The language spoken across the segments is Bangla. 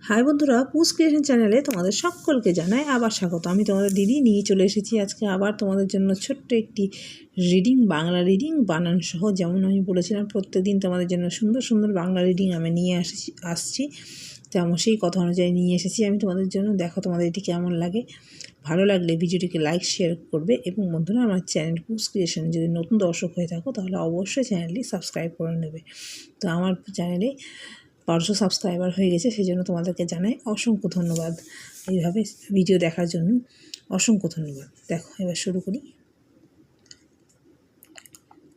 হাই বন্ধুরা, পুস ক্রিয়েশন চ্যানেলে তোমাদের সকলকে জানাই আবার স্বাগত। আমি তোমাদের দিদি নিয়ে চলে এসেছি আজকে আবার তোমাদের জন্য ছোট্ট একটি রিডিং, বাংলা রিডিং বানান সহ। যেমন আমি বলেছিলাম প্রত্যেকদিন তোমাদের জন্য সুন্দর সুন্দর বাংলা রিডিং আমি নিয়ে আসছি, তেমন সেই কথা অনুযায়ী নিয়ে এসেছি আমি তোমাদের জন্য। দেখো তোমাদের এটি কেমন লাগে। ভালো লাগলে ভিডিওটিকে লাইক শেয়ার করবে এবং বন্ধুরা আমার চ্যানেল পুস ক্রিয়েশন যদি নতুন দর্শক হয়ে থাকো তাহলে অবশ্যই চ্যানেলটি সাবস্ক্রাইব করে নেবে। তো আমার চ্যানেলে 500 সাবস্ক্রাইবার হয়ে গেছে, সেই জন্য তোমাদেরকে জানাই অসংখ্য ধন্যবাদ। এইভাবে ভিডিও দেখার জন্য অসংখ্য ধন্যবাদ। দেখো এবার শুরু করি।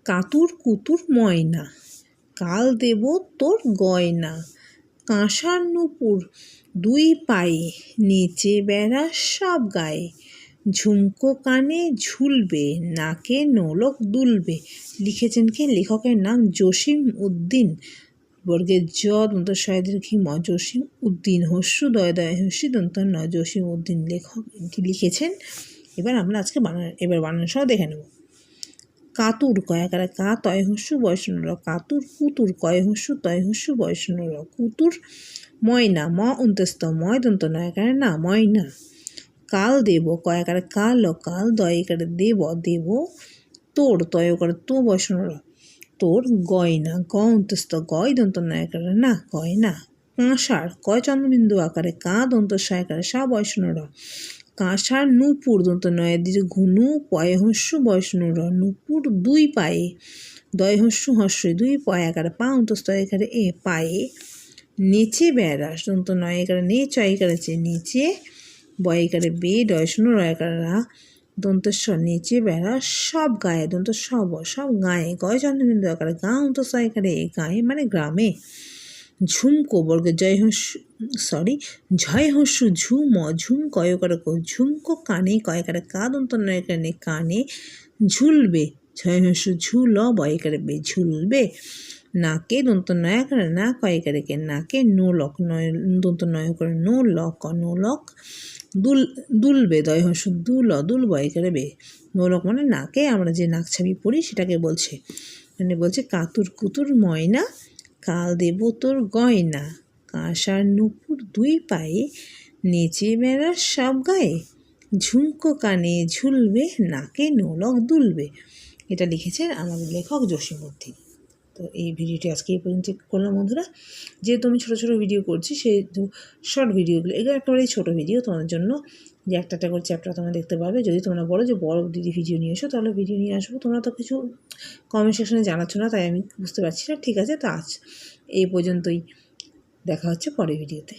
কাতুর কুতুর ময়না, কাল দেব তোর গয়না, কাঁসার নূপুর দুই পায়ে, নেচে বেড়া সব গায়ে, ঝুমকো কানে ঝুলবে, নাকে নোলক দুলবে। লিখেছেন কে? লেখকের নাম জসিম উদ্দিন, বর্গের জ দন্ত শয়েদের ঘিম, জসিম উদ্দিন, হস্যু দয় দয় হস্যি দন্ত ন, জসিম উদ্দিন লেখক লিখেছেন। এবার আমরা আজকে বানান সহ দেখে নেব। কাতুর কয়াকারে কা তয় হস্যু বয়সন র, কাতুর কুতুর কয় হস্যু তয় হস্যু বয়সন র, কুতুর ময়না ম অন্তস্থ ময় দন্ত নয়াকারে না, ময়না। কাল দেব কয়াকারে কাল, কাল দয়কারে দেব, দেব তোর তয়কারে তো বয়সন র, তোর গয়না গ অন্তস্থ গয় দন্ত নয়াকারে না, গয়না। কাঁসার কয় চন্দ্রবিন্দু আকারে কা দন্ত সায়কারে সা বয়সন র, কাঁসার নূপুর দন্ত নয় দিকে ঘুনু পয় হস্যু বয়সনু র, নূপুর দুই পায়ে দয় হস্যু হস্যই দুই পয় আকারে পা অন্তস্থ একারে এ, পায়ে। নেচে বেড়াস দন্ত নয় একারে নে চয় একারে চে, নেচে বয় একারে বে ডয়সনু র একারে রা, দন্তেশ্বর নেচে বেড়া সব গায়ে দন্ত সব সব গায়ে গয় চন্দ্রবিন্দু আকারে গা অন্তস্থ একারে এ, গায়ে মানে গ্রামে। ঝুমকো বর্গে ঝয় হস্যু ঝুম, ঝুম কয়কারে কো, ঝুমকো কানে কয়কারে কা দন্ত নয় কানে, কানে ঝুলবে ঝয় হস্যু ঝুল বয়কারে বে, ঝুলবে। নাকে দন্ত নয়াকারে না কয়কারে কে, নাকে নোলক নয় দন্ত নয় করে নো লক, নোলক। দুলবে দয় হস্যু দুল, দুল বয়কারে বে, নোলক মানে নাকে আমরা যে নাক ছাবি পড়ি সেটাকে বলছে। মানে বলছে কাতুর কুতুর ময়না, কাল দেব তোর গয়না, কাঁসার নূপুর দুই পায়ে, নেচে বেড়া সব গায়ে, ঝুমকো কানে ঝুলবে, নাকে নোলক দুলবে। এটা লিখেছেন আমাদের লেখক জসিম উদ্দিন। তো এই ভিডিওটি আজকে এই পর্যন্ত করলাম বন্ধুরা। যেহেতু আমি ছোটো ছোটো ভিডিও করছি সেহেতু শর্ট ভিডিওগুলো, এগুলো একেবারেই ছোটো ভিডিও তোমাদের জন্য, যে একটা করে চ্যাপ্টার তোমরা দেখতে পাবে। যদি তোমরা বলো যে বড় দিদি ভিডিও নিয়ে এসো তাহলে ভিডিও নিয়ে আসবো। তোমরা তো কিছু কমেন্ট সেকশনে জানাচ্ছ না, তাই আমি বুঝতে পারছি না। ঠিক আছে, তো আজ এই পর্যন্তই, দেখা হচ্ছে পরের ভিডিওতে।